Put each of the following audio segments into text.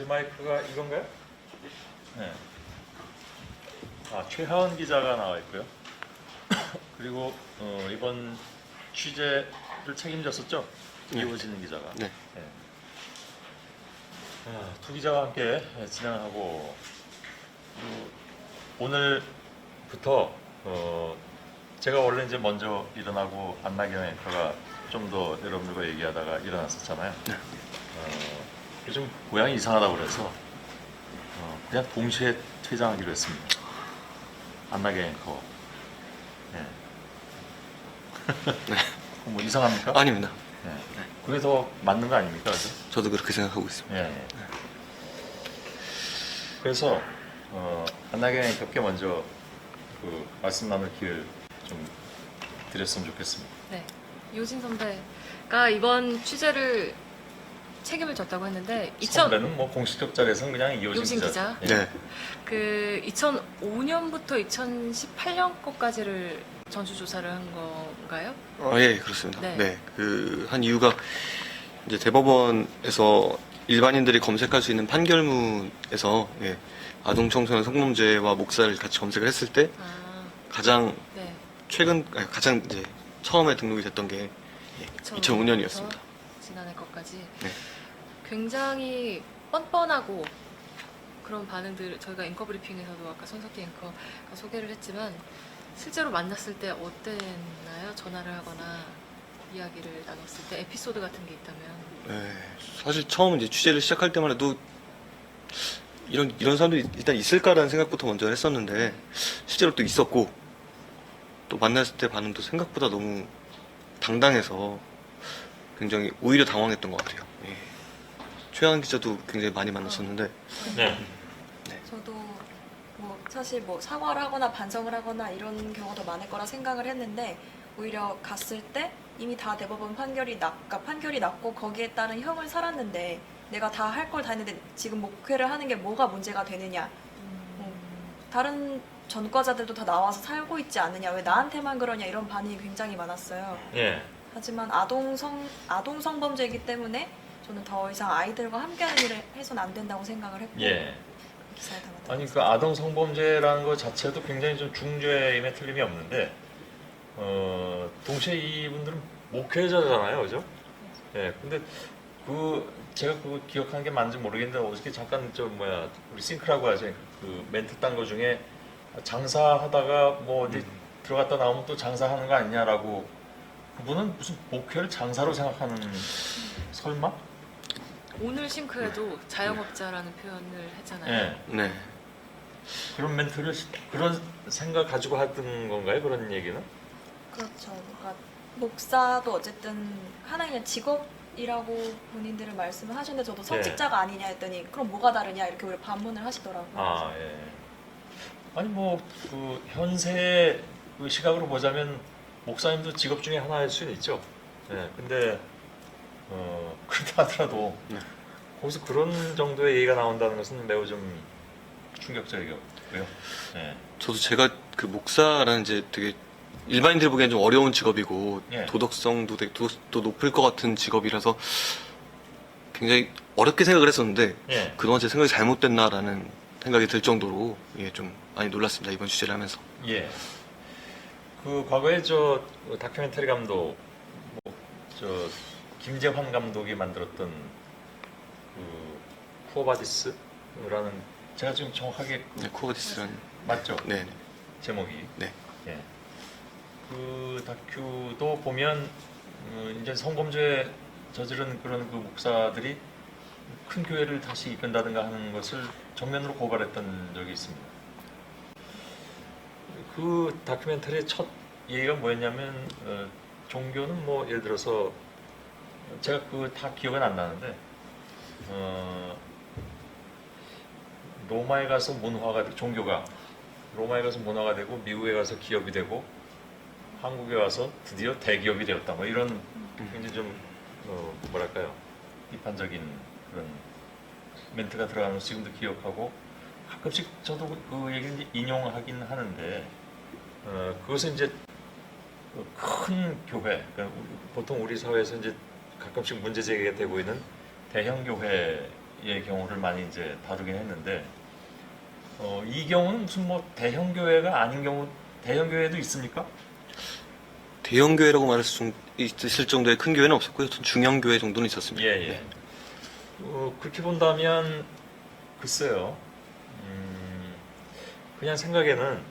제 마이크가 이건가요? 네. 최하은 기자가 나와 있고요. 그리고 이번 취재를 책임졌었죠? 네. 이호진 기자가. 네. 네. 두 기자와 함께 진행하고 오늘부터 제가 원래 이제 먼저 일어나고 안나경 앵커가 좀 더 여러분들과 얘기하다가 일어났었잖아요. 네. 좀 모양이 이상하다고 그래서 그냥 동시에 퇴장하기로 했습니다. 안나경 앵커. 네. 뭐 이상합니까? 아닙니다. 네. 그게 더 맞는 거 아닙니까? 그죠? 저도 그렇게 생각하고 있습니다. 예. 그래서 안나경 앵커께 먼저 그 말씀 나눌 기회를 좀 드렸으면 좋겠습니다. 네, 이호진 선배가 이번 취재를 책임을 졌다고 했는데 선배는 뭐 공식적 자리에서는 그냥 이호진 기자. 예. 네. 그 2005년부터 2018년 거까지를 전수조사를 한 건가요? 예, 그렇습니다. 네. 네. 그 한 이유가 이제 대법원에서 일반인들이 검색할 수 있는 판결문에서 아동 청소년 성범죄와 목사를 같이 검색을 했을 때 아, 가장 네. 가장 이제 처음에 등록이 됐던 게 2005년이었습니다. 지난해 것까지 네. 굉장히 뻔뻔하고 그런 반응들 저희가 앵커 브리핑에서도 아까 손석희 앵커가 소개를 했지만 실제로 만났을 때 어땠나요? 전화를 하거나 이야기를 나눴을 때 에피소드 같은 게 있다면. 네. 사실 처음 이제 취재를 시작할 때만 해도 이런 사람들이 일단 있을까라는 생각부터 먼저 했었는데 실제로 또 있었고 또 만났을 때 반응도 생각보다 너무 당당해서 굉장히 오히려 당황했던 것 같아요. 예. 최하은 기자도 굉장히 많이 만났었는데 네. 저도 뭐 사실 뭐 사과를 하거나 반성을 하거나 이런 경우도 많을 거라 생각을 했는데 오히려 갔을 때 이미 다 대법원 판결이 났고 거기에 따른 형을 살았는데 내가 다 할 걸 다 했는데 지금 목회를 하는 게 뭐가 문제가 되느냐. 다른 전과자들도 다 나와서 살고 있지 않느냐. 왜 나한테만 그러냐 이런 반응이 굉장히 많았어요. 예. 하지만 아동 성범죄이기 때문에 저는 더 이상 아이들과 함께하는 일을 해서는 안 된다고 생각을 했고 예. 기사에 담았다. 아니 그 아동 성범죄라는 것 자체도 굉장히 좀 중죄임에 틀림이 없는데 동시에 이분들은 목회자잖아요, 그죠? 예. 근데 제가 그거 기억하는 게 맞는지 모르겠는데 어저께 잠깐 우리 싱크라고 하죠. 그 멘트 딴 거 중에 장사하다가 뭐 어디 들어갔다 나오면 또 장사하는 거 아니냐라고 그분은 무슨 목회를 장사로 생각하는 설마? 오늘 싱크에도 자영업자라는 표현을 했잖아요. 예. 네. 그런 멘트를 그런 생각 가지고 하던 건가요? 그런 얘기는? 그렇죠. 그러니까 목사도 어쨌든 하나의 직업이라고 본인들은 말씀을 하셨는데 저도 선직자가 아니냐 했더니 그럼 뭐가 다르냐 이렇게 우리 반문을 하시더라고요. 예. 아니 뭐 그 현세 그 시각으로 보자면 목사님도 직업 중에 하나일 수는 있죠. 예. 근데 그렇다 하더라도 네. 거기서 그런 정도의 얘기가 나온다는 것은 매우 좀 충격적이고요. 예. 저도 제가 그 목사라는 이제 되게 일반인들 보기엔 좀 어려운 직업이고 예. 도덕성도 되게 도덕도 높을 것 같은 직업이라서 굉장히 어렵게 생각을 했었는데 예. 그동안 제 생각이 잘못됐나라는 생각이 들 정도로 좀 많이 놀랐습니다. 이번 취재를 하면서. 예. 그 과거에 저 다큐멘터리 감독 김재환 감독이 만들었던 그 쿠어바디스라는 제가 지금 정확하게 네, 쿠어디스라는. 맞죠? 네. 제목이. 네. 예. 그 다큐도 보면 이제 성범죄 저지른 그런 그 목사들이 큰 교회를 다시 이끈다든가 하는 것을 정면으로 고발했던 적이 있습니다. 그 다큐멘터리의 첫 얘기가 뭐였냐면 종교는 뭐 예를 들어서 제가 그 다 기억은 안 나는데 로마에 가서 종교가 로마에 가서 문화가 되고 미국에 가서 기업이 되고 한국에 와서 드디어 대기업이 되었다. 뭐 이런 굉장히 좀 뭐랄까요 비판적인 그런 멘트가 들어가는 걸 지금도 기억하고 가끔씩 저도 그 얘기를 인용하긴 하는데 그것은 이제 큰 교회, 그러니까 보통 우리 사회에서 이제 가끔씩 문제 제기가 되고 있는 대형 교회의 교회의 경우를 많이 이제 다루긴 했는데 이 경우는 무슨 뭐 대형 교회가 아닌 경우 대형 교회도 있습니까? 대형 교회라고 말할 수 있을 정도의 큰 교회는 없었고요. 중형 교회 정도는 있었습니다. 예, 예. 그렇게 본다면 글쎄요. 그냥 생각에는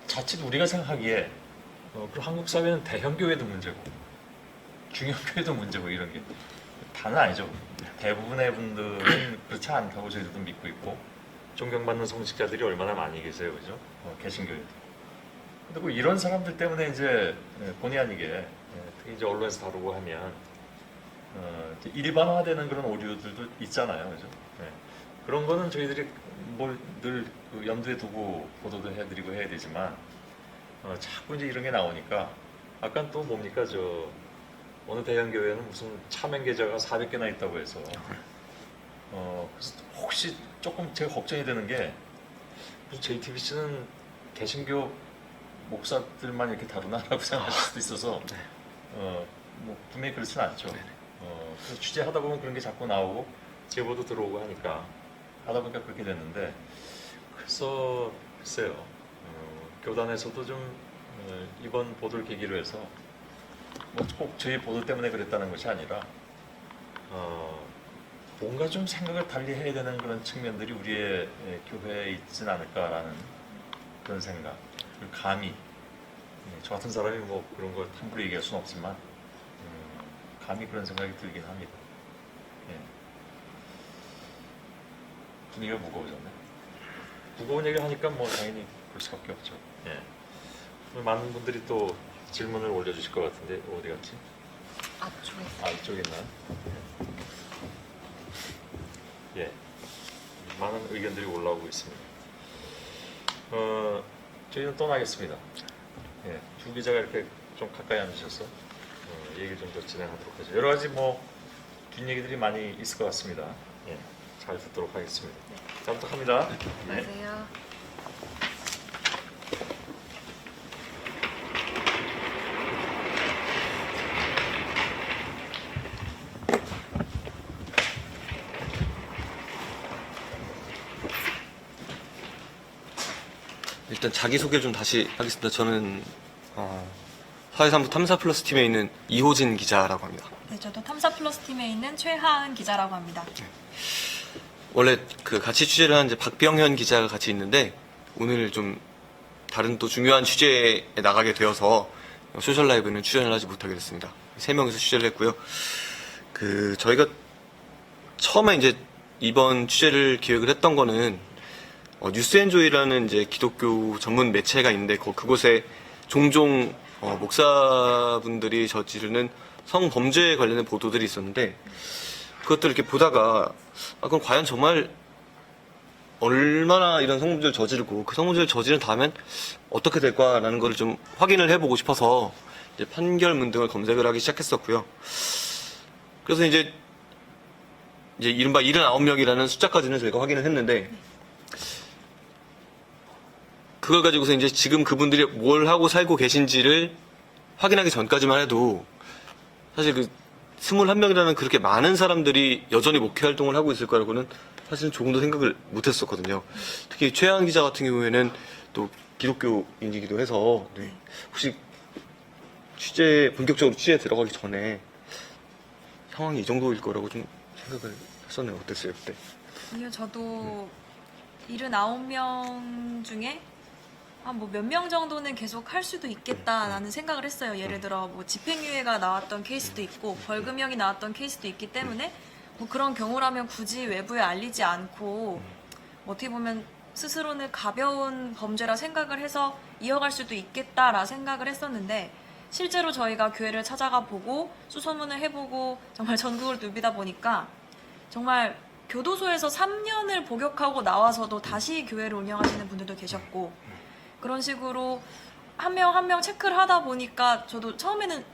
자칫 우리가 생각하기에 그 한국 사회는 대형 교회도 문제고 중형 교회도 문제고 이런 게 다는 아니죠. 대부분의 분들은 그렇지 않다고 저희들도 믿고 있고 존경받는 성직자들이 얼마나 많이 계세요, 그죠? 개신교회도. 근데 뭐 이런 사람들 때문에 이제 본의 아니게 특히 이제 언론에서 다루고 하면 이제 일반화되는 그런 오류들도 있잖아요, 그죠? 그런 거는 저희들이 뭘 늘 염두에 두고 보도도 해드리고 해야 되지만 자꾸 이제 이런 게 나오니까 아까 또 뭡니까 저 어느 대형 교회는 무슨 차명 계좌가 400개나 있다고 해서 그래서 혹시 조금 제가 걱정이 되는 게 무슨 JTBC는 개신교 목사들만 이렇게 다루나라고 생각하실 수도 있어서 뭐 분명히 그렇지는 않죠. 그래서 취재하다 보면 그런 게 자꾸 나오고 제보도 들어오고 하니까 하다 보니까 그렇게 됐는데 그래서 글쎄요 교단에서도 좀 이번 보도를 계기로 해서 뭐 꼭 저희 보도 때문에 그랬다는 것이 아니라 뭔가 좀 생각을 달리 해야 되는 그런 측면들이 우리의 교회에 있진 않을까라는 그런 생각. 그리고 감히 저 같은 사람이 뭐 그런 걸 함부로 얘기할 수는 없지만 감히 그런 생각이 들긴 합니다. 예. 분위기가 무거워졌네. 무거운 얘기를 하니까 뭐 당연히 볼 수밖에 없죠. 예. 많은 분들이 또 질문을 올려주실 것 같은데 어디 갔지? 앞쪽에. 이쪽에 있나? 예. 많은 의견들이 올라오고 있습니다. 저희는 떠나겠습니다. 예. 주 기자가 이렇게 좀 가까이 앉으셔서 얘기를 좀 더 진행하도록 하죠. 여러 가지 뭐 뒷얘기들이 많이 있을 것 같습니다. 예. 잘 듣도록 하겠습니다. 잘 부탁합니다. 예. 안녕하세요. 일단 자기소개를 좀 다시 하겠습니다. 저는 사회사무소 탐사플러스 팀에 있는 이호진 기자라고 합니다. 네, 저도 탐사플러스 팀에 있는 최하은 기자라고 합니다. 원래 그 같이 취재를 한 이제 박병현 기자가 같이 있는데 오늘 좀 다른 또 중요한 취재에 나가게 되어서 소셜 라이브는 출연을 하지 못하게 됐습니다. 3명이서 취재를 했고요. 그 저희가 처음에 이제 이번 취재를 기획을 했던 거는 뉴스엔조이라는 이제 기독교 전문 매체가 있는데 그곳에 종종 목사분들이 저지르는 성범죄에 관련된 보도들이 있었는데 그것들을 이렇게 보다가 그럼 과연 정말 얼마나 이런 성범죄를 저지르고 그 성범죄를 저지른 다음엔 어떻게 될까라는 거를 좀 확인을 해보고 싶어서 이제 판결문 등을 검색을 하기 시작했었고요. 그래서 이제 이른바 79명이라는 숫자까지는 저희가 확인을 했는데 그걸 가지고서 이제 지금 그분들이 뭘 하고 살고 계신지를 확인하기 전까지만 해도 사실 그 21명이라는 그렇게 많은 사람들이 여전히 목회 활동을 하고 있을 거라고는 사실은 조금도 생각을 못 했었거든요. 특히 최하은 기자 같은 경우에는 또 기독교인이기도 해서 혹시 본격적으로 취재에 들어가기 전에 상황이 이 정도일 거라고 좀 생각을 했었네요. 어땠어요, 그때? 아니요, 저도 79명 중에 뭐 몇 명 정도는 계속 할 수도 있겠다라는 생각을 했어요. 예를 들어 뭐 집행유예가 나왔던 케이스도 있고 벌금형이 나왔던 케이스도 있기 때문에 뭐 그런 경우라면 굳이 외부에 알리지 않고 어떻게 보면 스스로는 가벼운 범죄라 생각을 해서 이어갈 수도 있겠다라 생각을 했었는데 실제로 저희가 교회를 찾아가 보고 수소문을 해보고 정말 전국을 누비다 보니까 정말 교도소에서 3년을 복역하고 나와서도 다시 교회를 운영하시는 분들도 계셨고 그런 식으로 한 명 한 명 체크를 하다 보니까 저도 처음에는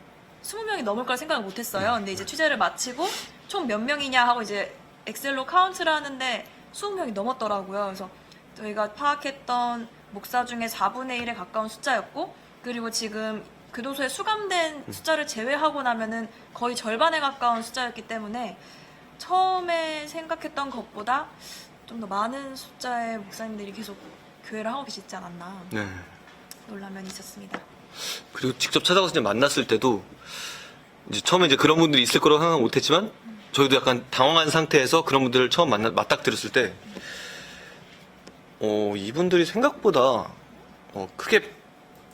20명이 넘을 걸 생각을 못했어요. 근데 이제 취재를 마치고 총 몇 명이냐 하고 이제 엑셀로 카운트를 하는데 20명이 넘었더라고요. 그래서 저희가 파악했던 목사 중에 4분의 1에 가까운 숫자였고 그리고 지금 교도소에 수감된 숫자를 제외하고 나면은 거의 절반에 가까운 숫자였기 때문에 처음에 생각했던 것보다 좀 더 많은 숫자의 목사님들이 계속 교회를 하고 계시지 않았나 네. 놀라면 있었습니다. 그리고 직접 찾아가서 이제 만났을 때도 이제 처음에 이제 그런 분들이 있을 거라고 생각 못했지만 저희도 약간 당황한 상태에서 그런 분들을 처음 맞닥뜨렸을 때 이분들이 생각보다 크게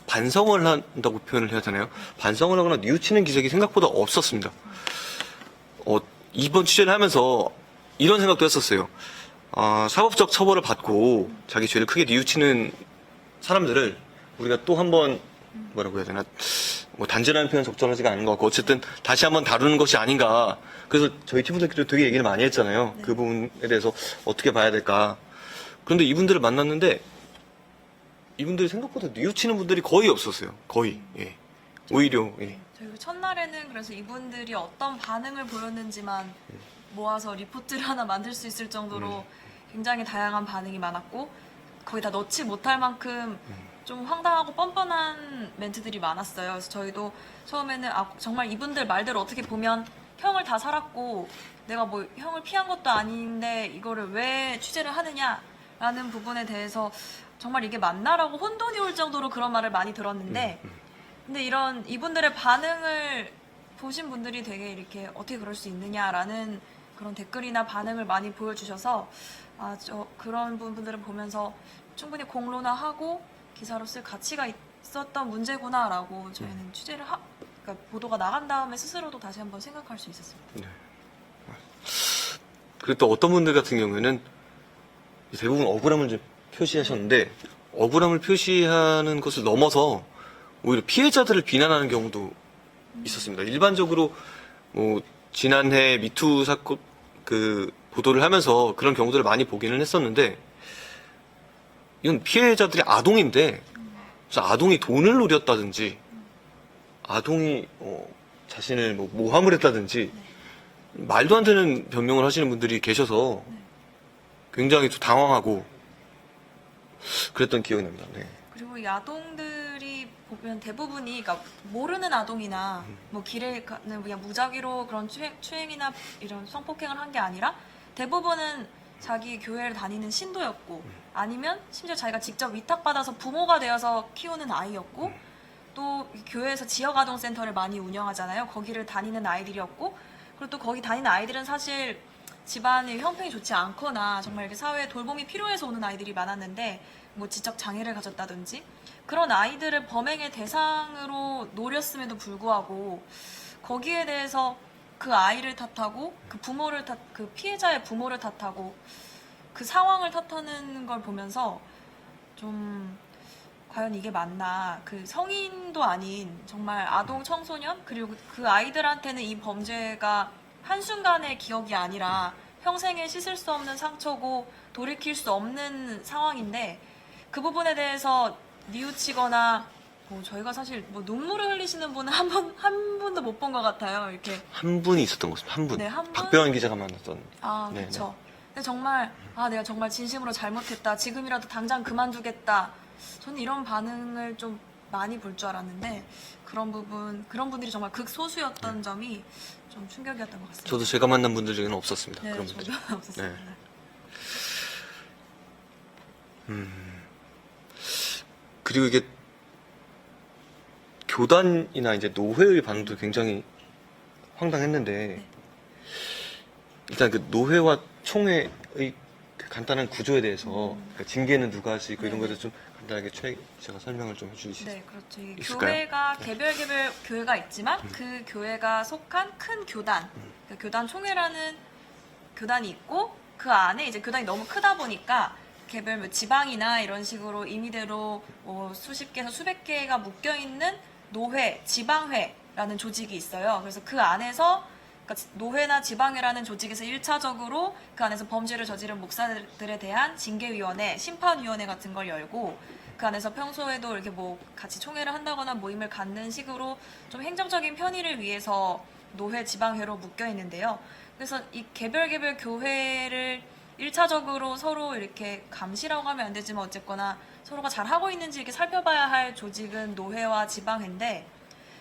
반성을 한다고 표현을 해야 되나요? 반성을 하거나 뉘우치는 기색이 생각보다 없었습니다. 이번 취재를 하면서 이런 생각도 했었어요. 사법적 처벌을 받고 자기 죄를 크게 뉘우치는 사람들을 우리가 또 한번 뭐라고 해야 되나, 뭐 단죄라는 표현 적절하지가 않은 것 같고 어쨌든 다시 한번 다루는 것이 아닌가. 그래서 저희 팀원들끼리 되게 얘기를 많이 했잖아요. 네. 그 부분에 대해서 어떻게 봐야 될까. 그런데 이분들을 만났는데 이분들이 생각보다 뉘우치는 분들이 거의 없었어요. 거의. 예. 오히려 예. 저희 첫날에는 그래서 이분들이 어떤 반응을 보였는지만 모아서 리포트를 하나 만들 수 있을 정도로 굉장히 다양한 반응이 많았고 거의 다 넣지 못할 만큼 좀 황당하고 뻔뻔한 멘트들이 많았어요. 그래서 저희도 처음에는 정말 이분들 말대로 어떻게 보면 형을 다 살았고 내가 뭐 형을 피한 것도 아닌데 이거를 왜 취재를 하느냐라는 부분에 대해서 정말 이게 맞나라고 혼돈이 올 정도로 그런 말을 많이 들었는데 근데 이런 이분들의 반응을 보신 분들이 되게 이렇게 어떻게 그럴 수 있느냐라는 그런 댓글이나 반응을 많이 보여주셔서 그런 분들을 보면서 충분히 공론화하고 기사로 쓸 가치가 있었던 문제구나라고 저희는 취재를 그러니까 보도가 나간 다음에 스스로도 다시 한번 생각할 수 있었어요. 네. 그리고 또 어떤 분들 같은 경우에는 대부분 억울함을 좀 표시하셨는데 억울함을 표시하는 것을 넘어서 오히려 피해자들을 비난하는 경우도 있었습니다. 일반적으로 뭐 지난해 미투 사건 그 보도를 하면서 그런 경우들을 많이 보기는 했었는데 이건 피해자들이 아동인데 그래서 아동이 돈을 노렸다든지 아동이 자신을 뭐 모함을 했다든지 말도 안 되는 변명을 하시는 분들이 계셔서 굉장히 좀 당황하고 그랬던 기억이 납니다. 네. 그리고 이 아동들이 보면 대부분이 그러니까 모르는 아동이나 뭐 길에 가는 그냥 무작위로 그런 추행이나 이런 성폭행을 한 게 아니라 대부분은 자기 교회를 다니는 신도였고 아니면 심지어 자기가 직접 위탁받아서 부모가 되어서 키우는 아이였고 또 교회에서 지역아동센터를 많이 운영하잖아요. 거기를 다니는 아이들이었고 그리고 또 거기 다니는 아이들은 사실 집안의 형편이 좋지 않거나 정말 이렇게 사회에 돌봄이 필요해서 오는 아이들이 많았는데 뭐 지적 장애를 가졌다든지 그런 아이들을 범행의 대상으로 노렸음에도 불구하고 거기에 대해서 그 아이를 탓하고 그 피해자의 부모를 탓하고 그 상황을 탓하는 걸 보면서 좀 과연 이게 맞나. 그 성인도 아닌 정말 아동 청소년 그리고 그 아이들한테는 이 범죄가 한순간의 기억이 아니라 평생에 씻을 수 없는 상처고 돌이킬 수 없는 상황인데 그 부분에 대해서 뉘우치거나 뭐 저희가 사실 뭐 눈물을 흘리시는 분은 한 분도 못 본 것 같아요. 이렇게 한 분이 있었던 것 같습니다. 한 분. 네, 한 분? 박병환 기자가 만났던. 네, 그렇죠. 근데 정말 내가 정말 진심으로 잘못했다. 지금이라도 당장 그만두겠다. 저는 이런 반응을 좀 많이 볼 줄 알았는데 그런 분들이 정말 극소수였던 점이 좀 충격이었던 것 같습니다. 저도 제가 만난 분들 중에는 없었습니다. 네, 그런 분들. 저도 없었어요. 네. 그리고 이게 교단이나 이제 노회의 반응도 굉장히 황당했는데 네. 일단 그 노회와 총회의 그 간단한 구조에 대해서 그러니까 징계는 누가 하시고 이런 거에 대해서 좀 간단하게 제가 설명을 좀 해주시죠. 네, 그렇죠. 이 있을까요? 교회가 네. 개별 교회가 있지만 그 교회가 속한 큰 교단, 그러니까 교단 총회라는 교단이 있고 그 안에 이제 교단이 너무 크다 보니까 개별 뭐 지방이나 이런 식으로 임의대로 뭐 수십 개에서 수백 개가 묶여 있는 노회, 지방회라는 조직이 있어요. 그래서 그 안에서 그러니까 노회나 지방회라는 조직에서 1차적으로 그 안에서 범죄를 저지른 목사들에 대한 징계위원회, 심판위원회 같은 걸 열고 그 안에서 평소에도 이렇게 뭐 같이 총회를 한다거나 모임을 갖는 식으로 좀 행정적인 편의를 위해서 노회, 지방회로 묶여 있는데요. 그래서 이 개별 교회를 1차적으로 서로 이렇게 감시라고 하면 안 되지만 어쨌거나 서로가 잘 하고 있는지 이렇게 살펴봐야 할 조직은 노회와 지방회인데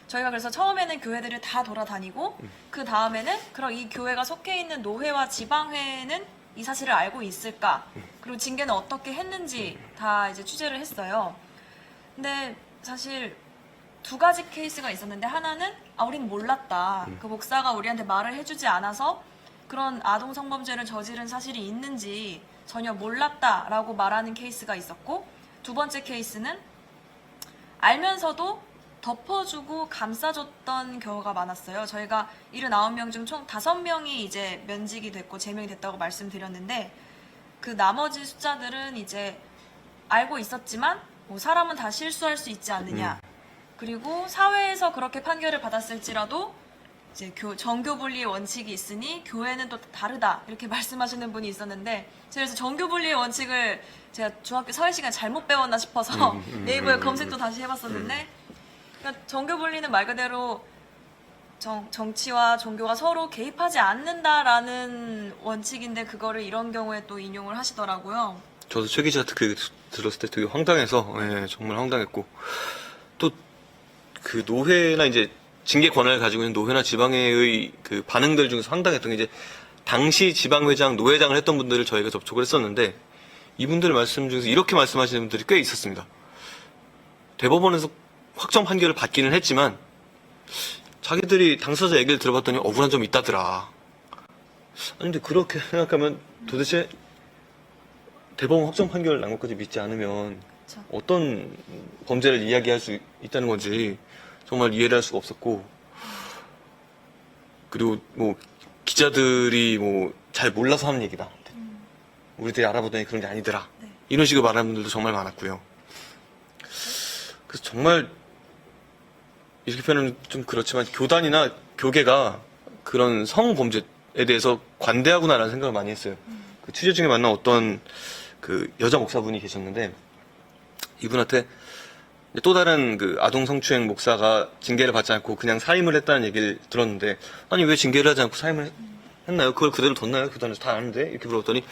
저희가 그래서 처음에는 교회들을 다 돌아다니고 그 다음에는 그럼 이 교회가 속해 있는 노회와 지방회는 이 사실을 알고 있을까? 그리고 징계는 어떻게 했는지 다 이제 취재를 했어요. 근데 사실 두 가지 케이스가 있었는데 하나는 우린 몰랐다. 그 목사가 우리한테 말을 해주지 않아서 그런 아동 성범죄를 저지른 사실이 있는지 전혀 몰랐다라고 말하는 케이스가 있었고, 두 번째 케이스는 알면서도 덮어주고 감싸줬던 경우가 많았어요. 저희가 79명 중 총 5명이 이제 면직이 됐고 제명이 됐다고 말씀드렸는데, 그 나머지 숫자들은 이제 알고 있었지만 뭐 사람은 다 실수할 수 있지 않느냐. 그리고 사회에서 그렇게 판결을 받았을지라도 이제 정교 분리의 원칙이 있으니 교회는 또 다르다 이렇게 말씀하시는 분이 있었는데, 제가 그래서 정교 분리의 원칙을 제가 중학교 사회 시간 잘못 배웠나 싶어서 네이버에 검색도 다시 해봤었는데, 그러니까 정교 분리는 말 그대로 정치와 종교가 서로 개입하지 않는다라는 원칙인데 그거를 이런 경우에 또 인용을 하시더라고요. 저도 최 기자 그 들었을 때 되게 황당해서, 예, 정말 황당했고, 또 그 노회나 이제 징계 권한을 가지고 있는 노회나 지방회의 그 반응들 중에서 황당했던 게, 이제 당시 지방회장, 노회장을 했던 분들을 저희가 접촉을 했었는데, 이분들 말씀 중에서 이렇게 말씀하시는 분들이 꽤 있었습니다. 대법원에서 확정 판결을 받기는 했지만 자기들이 당사자 얘기를 들어봤더니 억울한 점이 있다더라. 아니 근데 그렇게 생각하면 도대체 대법원 확정 판결 난 것까지 믿지 않으면 그쵸. 어떤 범죄를 이야기할 수 있다는 건지 정말 이해를 할 수가 없었고, 그리고 뭐 기자들이 뭐 잘 몰라서 하는 얘기다, 우리들이 알아보더니 그런 게 아니더라, 네. 이런 식으로 말하는 분들도 정말 많았고요. 그래서 정말 이렇게 표현하면 좀 그렇지만 교단이나 교계가 그런 성범죄에 대해서 관대하구나라는 생각을 많이 했어요. 그 취재 중에 만난 어떤 그 여자 목사분이 계셨는데, 이분한테 또 다른 그 아동 성추행 목사가 징계를 받지 않고 그냥 사임을 했다는 얘기를 들었는데, 아니 왜 징계를 하지 않고 사임을 했나요? 그걸 그대로 뒀나요? 교단에서 다 아는데? 이렇게 물어봤더니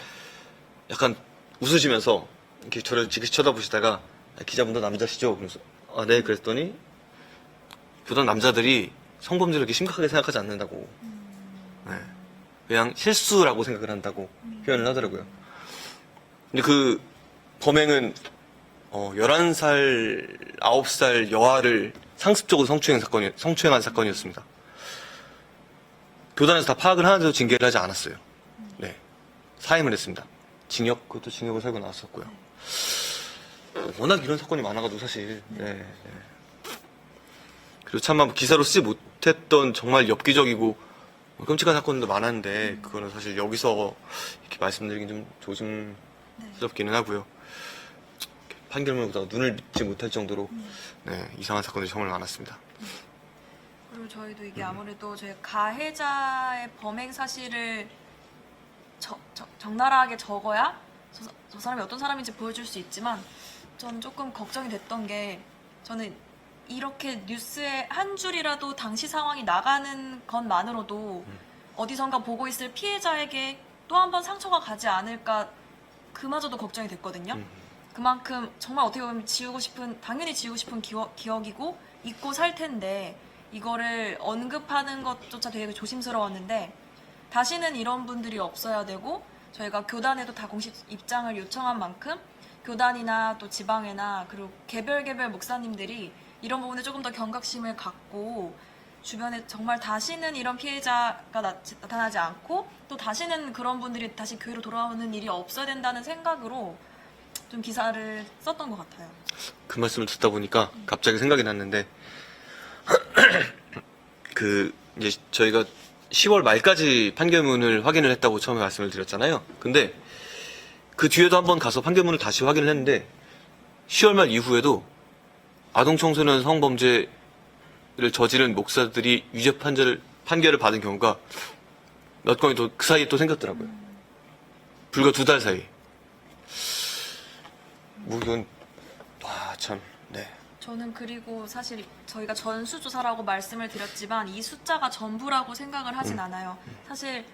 약간 웃으시면서 이렇게 저를 지그시 쳐다보시다가, 기자분도 남자시죠? 그래서 네, 그랬더니 교단 남자들이 성범죄를 이렇게 심각하게 생각하지 않는다고, 네, 그냥 실수라고 생각을 한다고 표현을 하더라고요. 근데 그 범행은 11살, 9살 여아를 상습적으로 성추행한 사건이었습니다. 교단에서 다 파악을 하는데도 징계를 하지 않았어요. 네, 사임을 했습니다. 그것도 징역을 살고 나왔었고요. 워낙 이런 사건이 많아가지고 사실. 네. 그리고 참 기사로 쓰지 못했던 정말 엽기적이고 끔찍한 사건도 많았는데, 그거는 사실 여기서 이렇게 말씀드리긴 좀 조심스럽기는 하고요. 판결문을 보다가 눈을 믿지 못할 정도로, 네, 이상한 사건들이 정말 많았습니다. 그리고 저희도 이게 아무래도 저희 가해자의 범행 사실을 적나라하게 적어야 저 사람이 어떤 사람인지 보여줄 수 있지만, 저는 조금 걱정이 됐던 게, 저는 이렇게 뉴스에 한 줄이라도 당시 상황이 나가는 것만으로도 어디선가 보고 있을 피해자에게 또 한 번 상처가 가지 않을까, 그마저도 걱정이 됐거든요. 그만큼 정말 어떻게 보면 당연히 지우고 싶은 기억이고 잊고 살 텐데, 이거를 언급하는 것조차 되게 조심스러웠는데, 다시는 이런 분들이 없어야 되고, 저희가 교단에도 다 공식 입장을 요청한 만큼 교단이나 또 지방회나 그리고 개별 목사님들이 이런 부분에 조금 더 경각심을 갖고, 주변에 정말 다시는 이런 피해자가 나타나지 않고 또 다시는 그런 분들이 다시 교회로 돌아오는 일이 없어야 된다는 생각으로 좀 기사를 썼던 것 같아요. 그 말씀을 듣다 보니까 갑자기 생각이 났는데, 이제 저희가 10월 말까지 판결문을 확인을 했다고 처음에 말씀을 드렸잖아요. 근데 그 뒤에도 한번 가서 판결문을 다시 확인을 했는데, 10월 말 이후에도 아동 청소년 성범죄를 저지른 목사들이 유죄 판결을 받은 경우가 몇 건이 또 그 사이에 또 생겼더라고요. 불과 2달 사이. 뭐 이건 참, 네. 저는 그리고 사실 저희가 전수조사라고 말씀을 드렸지만 이 숫자가 전부라고 생각을 하진 않아요. 사실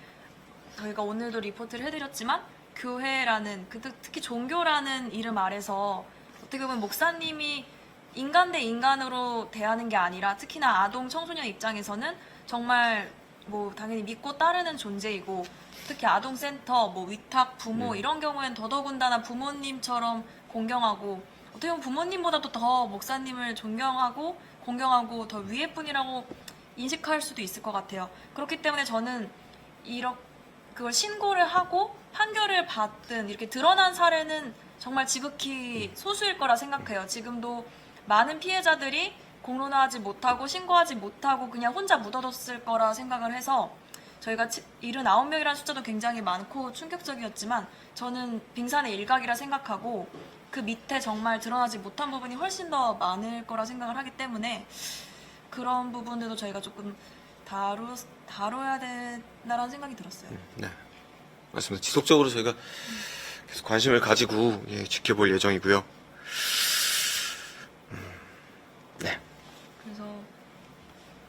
저희가 오늘도 리포트를 해드렸지만, 교회라는, 특히 종교라는 이름 아래서 어떻게 보면 목사님이 인간 대 인간으로 대하는 게 아니라 특히나 아동 청소년 입장에서는 정말 뭐 당연히 믿고 따르는 존재이고 특히 아동센터, 뭐 위탁, 부모 이런 경우엔 더더군다나 부모님처럼 공경하고 어떻게 보면 부모님보다도 더 목사님을 존경하고 공경하고 더 위에 분이라고 인식할 수도 있을 것 같아요. 그렇기 때문에 저는 그걸 신고를 하고 판결을 받든 이렇게 드러난 사례는 정말 지극히 소수일 거라 생각해요. 지금도 많은 피해자들이 공론화하지 못하고 신고하지 못하고 그냥 혼자 묻어뒀을 거라 생각을 해서 저희가 79명이라는 숫자도 굉장히 많고 충격적이었지만 저는 빙산의 일각이라 생각하고 그 밑에 정말 드러나지 못한 부분이 훨씬 더 많을 거라 생각을 하기 때문에 그런 부분들도 저희가 조금 다뤄야 된다라는 생각이 들었어요. 네, 맞습니다. 지속적으로 저희가 계속 관심을 가지고 지켜볼 예정이고요. 네. 그래서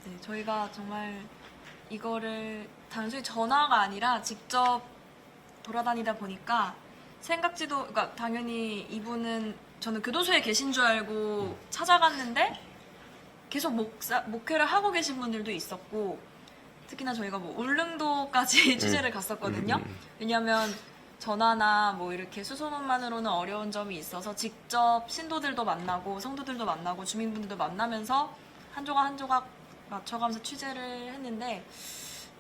네, 저희가 정말 이거를 단순히 전화가 아니라 직접 돌아다니다 보니까 그러니까 당연히 이분은 저는 교도소에 계신 줄 알고 찾아갔는데 계속 목회를 하고 계신 분들도 있었고 특히나 저희가 뭐 울릉도까지 취재를 갔었거든요. 왜냐하면 전화나 뭐 이렇게 수소문만으로는 어려운 점이 있어서 직접 신도들도 만나고 성도들도 만나고 주민분들도 만나면서 한 조각 한 조각 맞춰가면서 취재를 했는데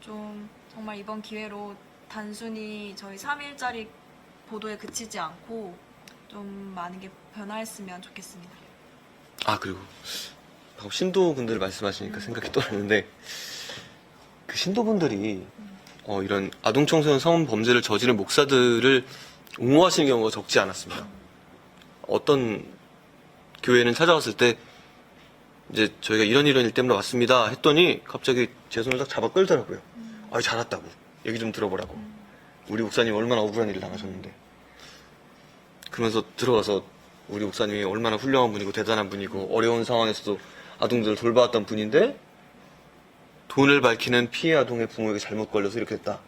좀 정말 이번 기회로 단순히 저희 3일짜리 보도에 그치지 않고 좀 많은 게 변화했으면 좋겠습니다. 아, 그리고 방금 신도분들 말씀하시니까 생각이 떠났는데 그 신도분들이 이런 아동 청소년 성범 범죄를 저지른 목사들을 옹호하시는 경우가 적지 않았습니다. 어떤 교회는 찾아갔을 때 이제 저희가 이런 일 때문에 왔습니다 했더니 갑자기 제 손을 딱 잡아 끌더라고요. 아, 잘 왔다고 얘기 좀 들어보라고. 우리 목사님 얼마나 억울한 일을 당하셨는데. 그러면서 들어가서 우리 목사님이 얼마나 훌륭한 분이고 대단한 분이고 어려운 상황에서도 아동들을 돌봐왔던 분인데 돈을 밝히는 피해 아동의 부모에게 잘못 걸려서 이렇게 됐다.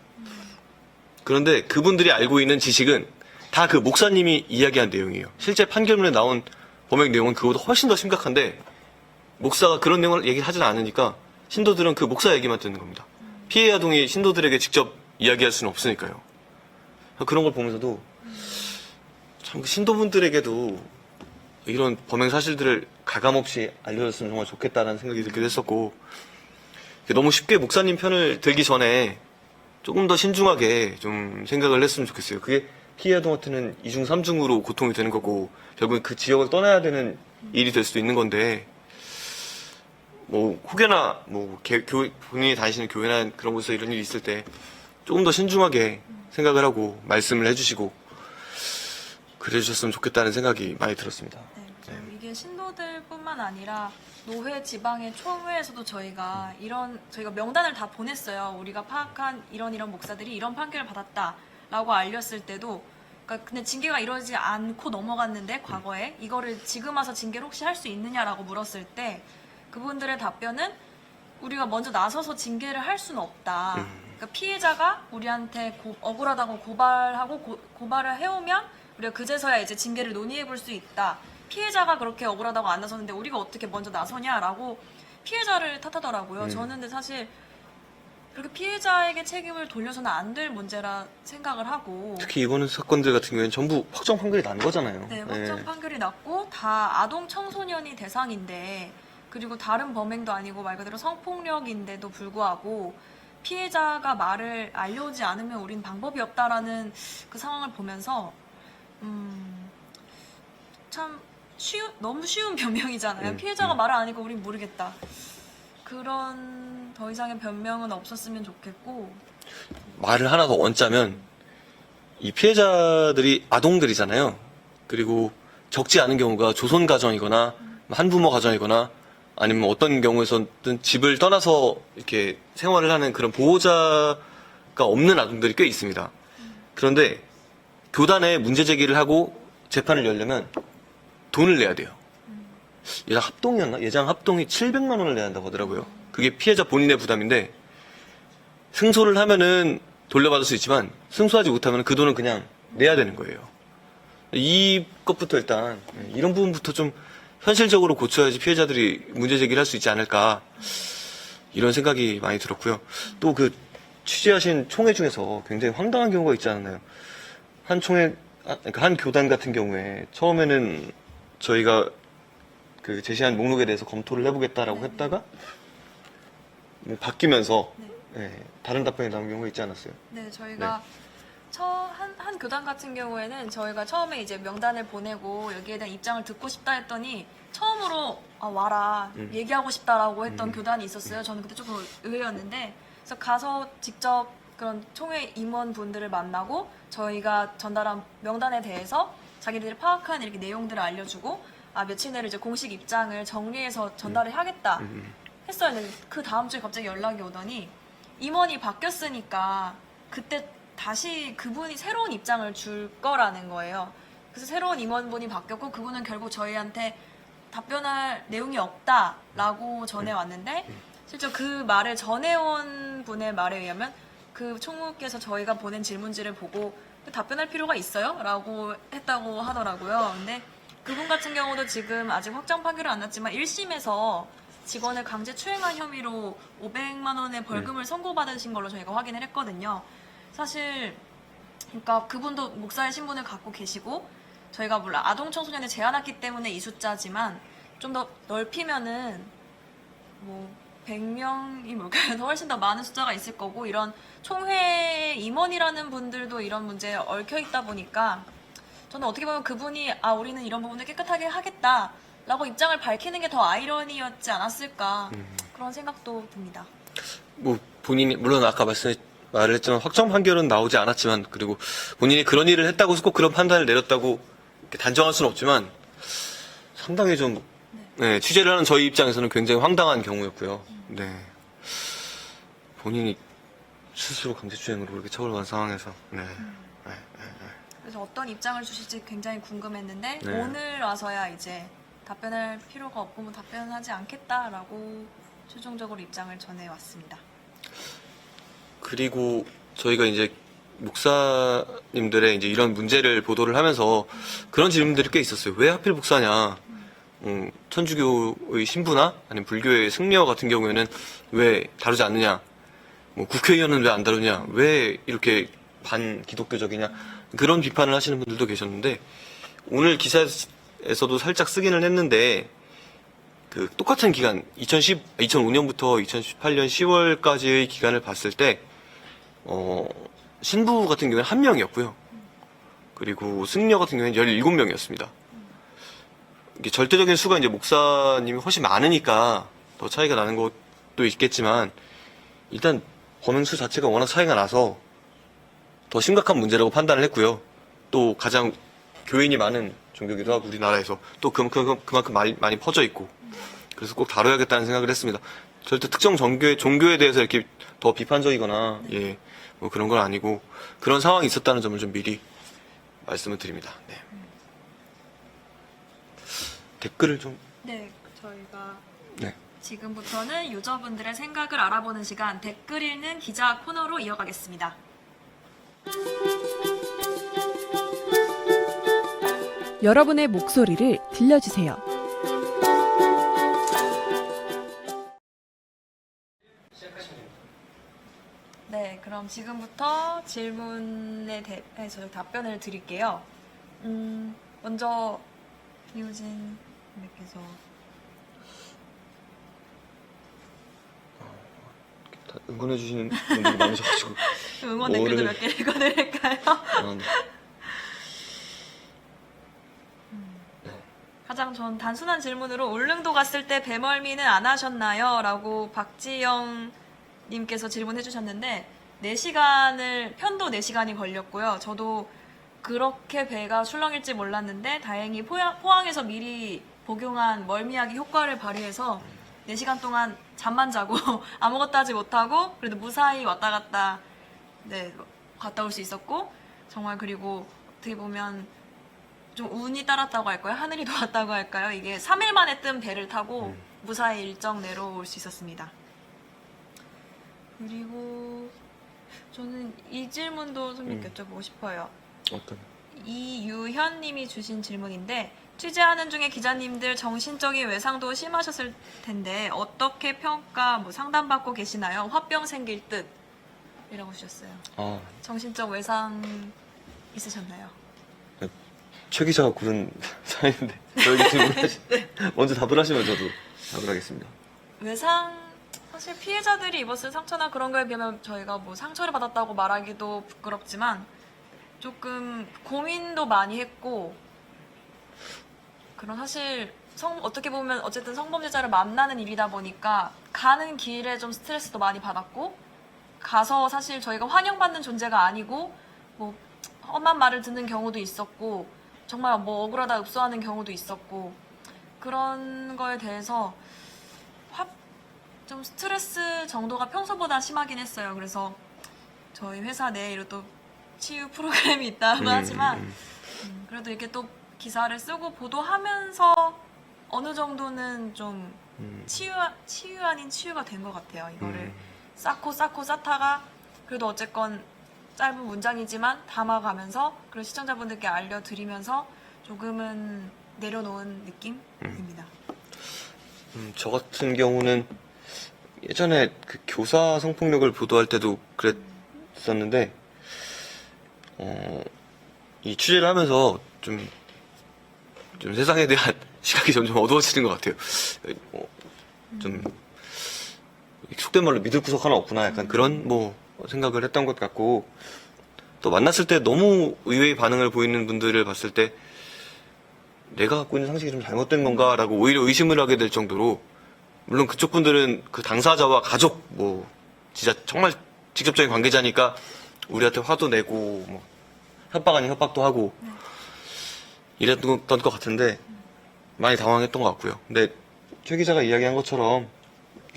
그런데 그분들이 알고 있는 지식은 다 그 목사님이 이야기한 내용이에요. 실제 판결문에 나온 범행 내용은 그보다 훨씬 더 심각한데 목사가 그런 내용을 얘기하지 않으니까 신도들은 그 목사 얘기만 듣는 겁니다. 피해 아동이 신도들에게 직접 이야기할 수는 없으니까요. 그런 걸 보면서도 참 신도분들에게도 이런 범행 사실들을 가감없이 알려줬으면 정말 좋겠다는 생각이 들기도 했었고 너무 쉽게 목사님 편을 들기 전에 조금 더 신중하게 좀 생각을 했으면 좋겠어요. 그게 피해 아동한테는 2중 3중으로 고통이 되는 거고 결국은 그 지역을 떠나야 되는 일이 될 수도 있는 건데 뭐 혹여나 뭐 본인이 다니시는 교회나 그런 곳에서 이런 일이 있을 때 조금 더 신중하게 생각을 하고 말씀을 해주시고 그래주셨으면 좋겠다는 생각이 많이 들었습니다. 네, 이게 신도들뿐만 아니라 노회 지방의 총회에서도 저희가 명단을 다 보냈어요. 우리가 파악한 이런 목사들이 이런 판결을 받았다라고 알렸을 때도 그러니까 근데 징계가 이러지 않고 넘어갔는데 과거에 이거를 지금 와서 징계를 혹시 할 수 있느냐라고 물었을 때 그분들의 답변은 우리가 먼저 나서서 징계를 할 수는 없다. 그러니까 피해자가 우리한테 억울하다고 고발을 해오면 우리가 그제서야 이제 징계를 논의해 볼 수 있다. 피해자가 그렇게 억울하다고 안 나섰는데 우리가 어떻게 먼저 나서냐라고 피해자를 탓하더라고요. 저는 근데 사실 그렇게 피해자에게 책임을 돌려서는 안 될 문제라 생각을 하고 특히 이번 사건들 같은 경우에는 전부 확정 판결이 난 거잖아요. 네, 확정 판결이 났고 다 아동 청소년이 대상인데 그리고 다른 범행도 아니고 말 그대로 성폭력인데도 불구하고 피해자가 말을 알려오지 않으면 우린 방법이 없다라는 그 상황을 보면서 참 너무 쉬운 변명이잖아요. 피해자가 말을 안 하니까 우린 모르겠다. 그런 더 이상의 변명은 없었으면 좋겠고 말을 하나 더 얹자면 이 피해자들이 아동들이잖아요. 그리고 적지 않은 경우가 조선 가정이거나 한부모 가정이거나 아니면 어떤 경우에서든 집을 떠나서 이렇게 생활을 하는 그런 보호자가 없는 아동들이 꽤 있습니다. 그런데 교단에 문제 제기를 하고 재판을 열려면 돈을 내야 돼요. 예장 합동이었나? 예장 합동이 700만 원을 내야 한다고 하더라고요. 그게 피해자 본인의 부담인데 승소를 하면은 돌려받을 수 있지만 승소하지 못하면 그 돈은 그냥 내야 되는 거예요. 이것부터 일단 이런 부분부터 좀 현실적으로 고쳐야지 피해자들이 문제 제기를 할 수 있지 않을까 이런 생각이 많이 들었고요. 또 그 취재하신 총회 중에서 굉장히 황당한 경우가 있지 않았나요? 한 총회, 그러니까 한 교단 같은 경우에 처음에는 저희가 그 제시한 목록에 대해서 검토를 해보겠다라고 네. 했다가 뭐 바뀌면서 네. 예, 다른 답변이 나온 경우가 있지 않았어요? 네, 저희가 한 교단 같은 경우에는 저희가 처음에 이제 명단을 보내고 여기에 대한 입장을 듣고 싶다 했더니 처음으로 와라 얘기하고 싶다라고 했던 교단이 있었어요. 저는 그때 조금 의외였는데 그래서 가서 직접 그런 총회 임원분들을 만나고 저희가 전달한 명단에 대해서 자기들이 파악한 이렇게 내용들을 알려주고 며칠 내로 이제 공식 입장을 정리해서 전달을 하겠다 했어요. 근데 그 다음 주에 갑자기 연락이 오더니 임원이 바뀌었으니까 그때 다시 그분이 새로운 입장을 줄 거라는 거예요. 그래서 새로운 임원분이 바뀌었고 그분은 결국 저희한테 답변할 내용이 없다라고 전해왔는데 실제 그 말을 전해온 분의 말에 의하면 그 총무께서 저희가 보낸 질문지를 보고 답변할 필요가 있어요? 라고 했다고 하더라고요. 근데 그분 같은 경우도 지금 아직 확정 판결은 안 났지만 1심에서 직원을 강제 추행한 혐의로 500만 원의 벌금을 선고받으신 걸로 저희가 확인을 했거든요. 사실 그러니까 그분도 목사의 신분을 갖고 계시고 저희가 물론 아동 청소년을 제한했기 때문에 이 숫자지만 좀 더 넓히면은 뭐 100명이 뭘까요? 훨씬 더 많은 숫자가 있을 거고 이런 총회 임원이라는 분들도 이런 문제에 얽혀 있다 보니까 저는 어떻게 보면 그분이 우리는 이런 부분을 깨끗하게 하겠다라고 입장을 밝히는 게 더 아이러니였지 않았을까 그런 생각도 듭니다. 뭐 본인이 물론 아까 말을 했지만 확정 판결은 나오지 않았지만 그리고 본인이 그런 일을 했다고 해서 꼭 그런 판단을 내렸다고 이렇게 단정할 수는 없지만 상당히 좀 네, 취재를 하는 저희 입장에서는 굉장히 황당한 경우였고요. 네, 본인이 스스로 강제추행으로 그렇게 처벌받은 상황에서 그래서 어떤 입장을 주실지 굉장히 궁금했는데 네. 오늘 와서야 이제 답변할 필요가 없고 뭐 답변하지 않겠다라고 최종적으로 입장을 전해왔습니다. 그리고 저희가 이제 목사님들의 이제 이런 문제를 보도를 하면서 그런 질문들이 꽤 있었어요. 왜 하필 목사냐? 천주교의 신부나 아니면 불교의 승려 같은 경우에는 왜 다루지 않느냐? 뭐 국회의원은 왜 안 다루냐? 왜 이렇게 반기독교적이냐? 그런 비판을 하시는 분들도 계셨는데 오늘 기사에서도 살짝 쓰기는 했는데 그 똑같은 기간 2005년부터 2018년 10월까지의 기간을 봤을 때 신부 같은 경우는 1명이었고요. 그리고 승려 같은 경우는 17명이었습니다. 이게 절대적인 수가 이제 목사님이 훨씬 많으니까 더 차이가 나는 것도 있겠지만 일단 범행수 자체가 워낙 차이가 나서 더 심각한 문제라고 판단을 했고요. 또 가장 교인이 많은 종교기도 하고 우리나라에서 또 그만큼 많이 퍼져 있고 그래서 꼭 다뤄야겠다는 생각을 했습니다. 절대 특정 종교에 대해서 이렇게 더 비판적이거나 뭐 그런 건 아니고 그런 상황이 있었다는 점을 좀 미리 말씀을 드립니다. 네. 댓글을 좀 네, 저희가 네. 지금부터는 유저분들의 생각을 알아보는 시간 댓글 읽는 기자 코너로 이어가겠습니다. 여러분의 목소리를 들려주세요. 네, 그럼 지금부터 질문에 대해서 답변을 드릴게요. 먼저 이우진 님께서 다 응원해주시는 분들이 많으셔가지고 응원 댓글도 몇 개 읽어드릴까요? 가장 전 단순한 질문으로 울릉도 갔을 때 배멀미는 안 하셨나요? 라고 박지영 님께서 질문해 주셨는데 4시간을 편도 4시간이 걸렸고요. 저도 그렇게 배가 출렁일지 몰랐는데 다행히 포항에서 미리 복용한 멀미약이 효과를 발휘해서 4시간 동안 잠만 자고 아무것도 하지 못하고 그래도 무사히 왔다 갔다 갔다 올 수 있었고 정말 그리고 어떻게 보면 좀 운이 따랐다고 할까요? 하늘이 도왔다고 할까요? 이게 3일 만에 뜬 배를 타고 무사히 일정 내로 올 수 있었습니다. 그리고 저는 이 질문도 선생님께 여쭤보고 싶어요. 어떤 이유현 님이 주신 질문인데 취재하는 중에 기자님들 정신적인 외상도 심하셨을 텐데 어떻게 평가 상담받고 계시나요? 화병 생길 듯 이라고 주셨어요. 아, 정신적 외상 있으셨나요? 최 기자가 고른 사연인데 저에게 질문을 먼저 답을 하시면 저도 답을 하겠습니다. 외상 사실 피해자들이 입었을 상처나 그런 거에 비하면 저희가 상처를 받았다고 말하기도 부끄럽지만 조금 고민도 많이 했고 그런 사실 어떻게 보면 어쨌든 성범죄자를 만나는 일이다 보니까 가는 길에 좀 스트레스도 많이 받았고 가서 사실 저희가 환영받는 존재가 아니고 험한 말을 듣는 경우도 있었고 정말 억울하다 읍소하는 경우도 있었고 그런 거에 대해서 좀 스트레스 정도가 평소보다 심하긴 했어요. 그래서 저희 회사 내에도 또 치유 프로그램이 있다고 하지만 그래도 이렇게 또 기사를 쓰고 보도하면서 어느 정도는 좀 치유 아닌 치유가 된 것 같아요. 이거를 쌓고 쌓다가 그래도 어쨌건 짧은 문장이지만 담아가면서 그리고 시청자분들께 알려드리면서 조금은 내려놓은 느낌입니다. 저 같은 경우는 예전에 그 교사 성폭력을 보도할 때도 그랬었는데 이 취재를 하면서 좀 세상에 대한 시각이 점점 어두워지는 것 같아요. 좀 속된 말로 믿을 구석 하나 없구나 약간 그런 생각을 했던 것 같고 또 만났을 때 너무 의외의 반응을 보이는 분들을 봤을 때 내가 갖고 있는 상식이 좀 잘못된 건가라고 오히려 의심을 하게 될 정도로 물론 그쪽 분들은 그 당사자와 가족 진짜 정말 직접적인 관계자니까 우리한테 화도 내고 협박 아닌 협박도 하고 이랬던 것 같은데 많이 당황했던 것 같고요. 근데 최 기자가 이야기한 것처럼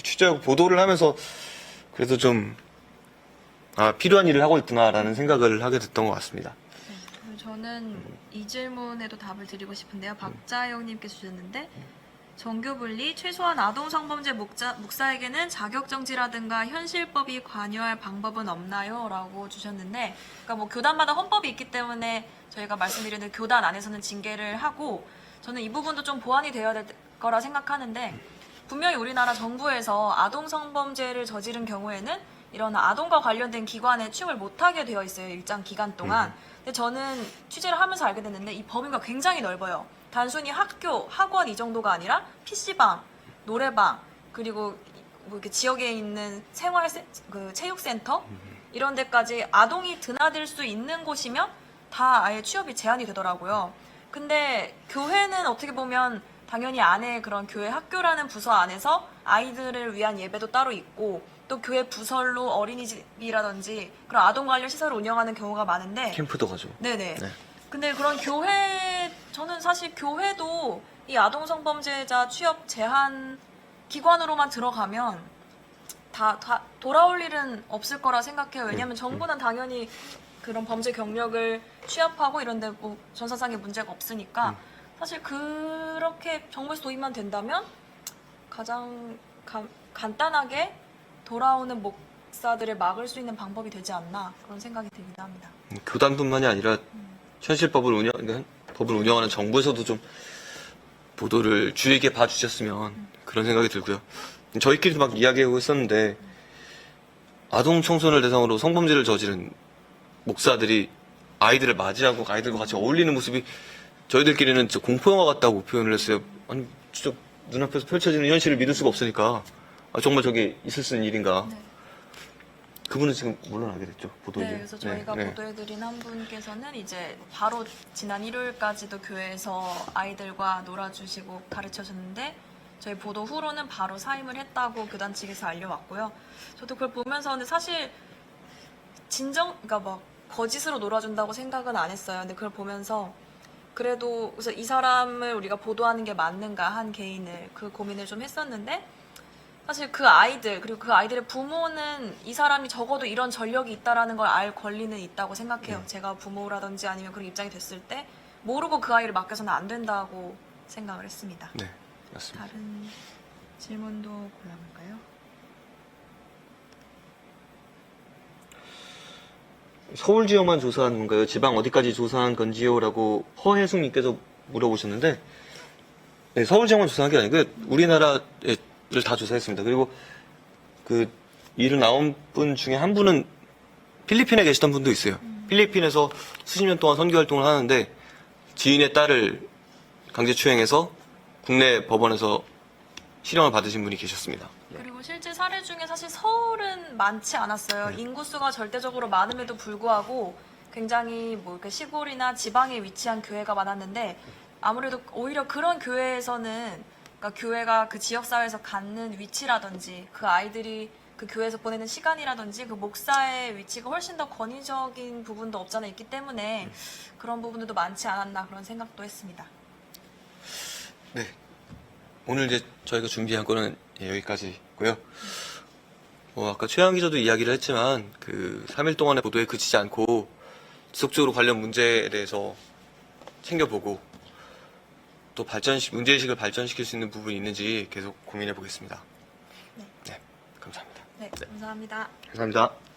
취재하고 보도를 하면서 그래도 좀 필요한 일을 하고 있구나라는 생각을 하게 됐던 것 같습니다. 네, 저는 이 질문에도 답을 드리고 싶은데요. 박자영님께서 주셨는데 정교분리 최소한 아동성범죄 묵사에게는 자격정지라든가 현실법이 관여할 방법은 없나요? 라고 주셨는데 그러니까 교단마다 헌법이 있기 때문에 저희가 말씀드리는 교단 안에서는 징계를 하고 저는 이 부분도 좀 보완이 되어야 될 거라 생각하는데 분명히 우리나라 정부에서 아동성범죄를 저지른 경우에는 이런 아동과 관련된 기관에 취업을 못하게 되어 있어요. 일정 기간 동안. 근데 저는 취재를 하면서 알게 됐는데 이 범위가 굉장히 넓어요. 단순히 학교, 학원 이 정도가 아니라 PC방, 노래방, 그리고 이렇게 지역에 있는 체육센터 이런 데까지 아동이 드나들 수 있는 곳이면 다 아예 취업이 제한이 되더라고요. 근데 교회는 어떻게 보면 당연히 안에 그런 교회 학교라는 부서 안에서 아이들을 위한 예배도 따로 있고 또 교회 부설로 어린이집이라든지 그런 아동 관련 시설을 운영하는 경우가 많은데 캠프도 가죠. 네네. 네. 근데 그런 저는 사실 교회도 이 아동성범죄자 취업 제한 기관으로만 들어가면 다 돌아올 일은 없을 거라 생각해요. 왜냐하면 정부는 당연히 그런 범죄 경력을 취합하고 이런데 전사상의 문제가 없으니까 사실 그렇게 정부에서 도입만 된다면 가장 간단하게 돌아오는 목사들을 막을 수 있는 방법이 되지 않나 그런 생각이 들기도 합니다. 교단뿐만이 아니라 현실법을 운영하는 정부에서도 좀 보도를 주의 있게 봐주셨으면 그런 생각이 들고요. 저희끼리도 막 이야기하고 있었는데 아동 청소년을 대상으로 성범죄를 저지른 목사들이 아이들을 맞이하고 아이들과 같이 어울리는 모습이 저희들끼리는 진짜 공포영화 같다고 표현을 했어요. 아니 진짜 눈앞에서 펼쳐지는 현실을 믿을 수가 없으니까 정말 저게 있을 수 있는 일인가. 네. 그분은 지금 물러나게 됐죠. 보도에. 네, 그래서 저희가 보도해드린 한 분께서는 이제 바로 지난 일요일까지도 교회에서 아이들과 놀아주시고 가르쳐줬는데 저희 보도 후로는 바로 사임을 했다고 교단 측에서 알려왔고요. 저도 그걸 보면서 근데 사실 그러니까 막 거짓으로 놀아준다고 생각은 안 했어요. 근데 그걸 보면서 그래도 그래서 이 사람을 우리가 보도하는 게 맞는가 한 개인을 그 고민을 좀 했었는데 사실 그 아이들 그리고 그 아이들의 부모는 이 사람이 적어도 이런 전력이 있다라는 걸 알 권리는 있다고 생각해요. 제가 부모라든지 아니면 그런 입장이 됐을 때 모르고 그 아이를 맡겨서는 안 된다고 생각을 했습니다. 네, 맞습니다. 다른 질문도 골라볼까요? 서울 지역만 조사한 건가요? 지방 어디까지 조사한 건지요? 라고 허혜숙님께서 물어보셨는데 네, 서울지역만 조사한 게 아니고 우리나라를 다 조사했습니다. 그리고 그 79분 중에 한 분은 필리핀에 계시던 분도 있어요. 필리핀에서 수십 년 동안 선교 활동을 하는데 지인의 딸을 강제추행해서 국내 법원에서 실형을 받으신 분이 계셨습니다. 그리고 실제 사례 중에 사실 서울은 많지 않았어요. 인구수가 절대적으로 많음에도 불구하고 굉장히 뭐 이렇게 시골이나 지방에 위치한 교회가 많았는데 아무래도 오히려 그런 교회에서는 그러니까 교회가 그 지역 사회에서 갖는 위치라든지 그 아이들이 그 교회에서 보내는 시간이라든지 그 목사의 위치가 훨씬 더 권위적인 부분도 없잖아 있기 때문에 그런 부분들도 많지 않았나 그런 생각도 했습니다. 네. 오늘 이제 저희가 준비한 거는 여기까지고요. 아까 최양 기자도 이야기를 했지만 그 3일 동안의 보도에 그치지 않고 지속적으로 관련 문제에 대해서 챙겨보고 또 문제의식을 발전시킬 수 있는 부분이 있는지 계속 고민해 보겠습니다. 네. 네. 감사합니다. 네, 감사합니다. 감사합니다.